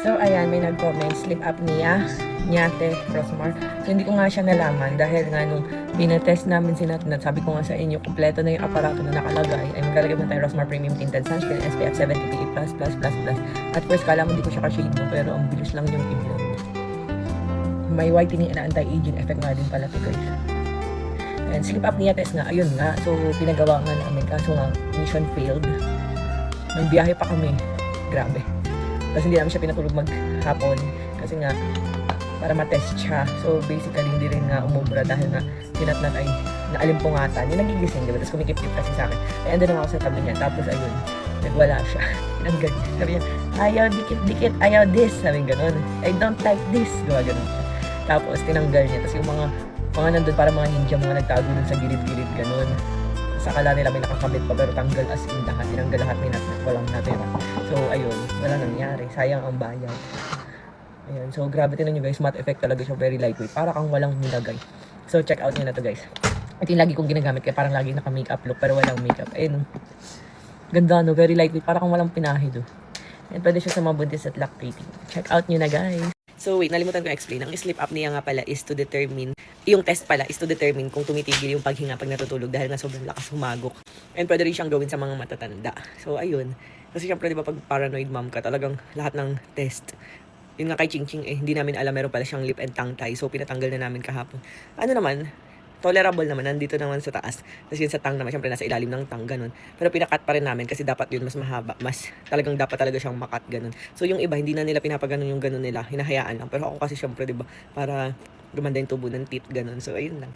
So, ayan, may nag-comment, sleep apnea, Nyate, Rosmar. So, hindi ko nga siya nalaman dahil nga nung pinatest namin si Natnat, sabi ko nga sa inyo, kompleto na yung aparato na nakalagay. Ay, maglalagay mo tayo Rosmar Premium Tinted Sunscreen, SPF 70 PA++++. At first, kala mo hindi ko siya ka-shade mo, pero ang bilis lang yung i-blend. May whitening and anti-aging effect nga din pala to, guys. And sleep apnea test nga, ayun nga. So, pinagawa nga namin, kaso nga, mission failed. May biyahe pa kami. Grabe. Tapos hindi namin siya pinatulog maghapon kasi nga para matest siya. So basically hindi rin nga umubra dahil nga sinatnat ay naalimpungatan. Yung nagigising, diba? Tapos kumikip-kip kasi sa akin. Ay andun ako sa tabi niya. Tapos ayun, nagwala siya. Tinanggal niya. Sabi niya, ayaw dikit-dikit, ayaw this. Sabi ganun. I don't like this. Gawa ganun siya. Tapos tinanggal niya. Tapos yung mga nandun para mga ninja, mga nagtago dun sa gilid-gilid ganun. Sa akala nila may nakakabit pa pero tanggal as in lahat. Tinanggal lahat may walang natira. So ayun, wala nangyari. Sayang ang bayad. Ayan, so grabe tinan nyo guys, matte effect talaga siya, very lightweight. Para kang walang nilagay. So check out nyo na to guys. Ito yung lagi kong ginagamit kaya parang lagi naka-makeup look pero walang makeup. Ayun, ganda no, very lightweight. Para kang walang pinahid oh. And pwede siya sa mga buntis at lactating. Check out nyo na guys. So wait, nalimutan ko explain. Ang sleep apnea nga pala is to determine, yung test pala is to determine kung tumitigil yung paghinga pag natutulog dahil nga sobrang lakas humagok. And pwede rin siyang gawin sa mga matatanda. So ayun. Kasi syempre diba pag paranoid mom ka, talagang lahat ng test. Yun nga kay Ching Ching hindi namin alam meron pala siyang lip and tongue tie. So pinatanggal na namin kahapon. Ano naman, tolerable naman, nandito naman sa taas. Tapos yun sa tongue naman, syempre nasa ilalim ng tongue, ganun. Pero pinakat pa rin namin kasi dapat yun mas mahaba, mas talagang dapat talaga siyang makat, ganun. So yung iba, hindi na nila pinapaganon yung ganun nila, hinahayaan lang. Pero ako kasi syempre, diba, para gumanda yung tubo ng teeth, ganun. So ayun lang.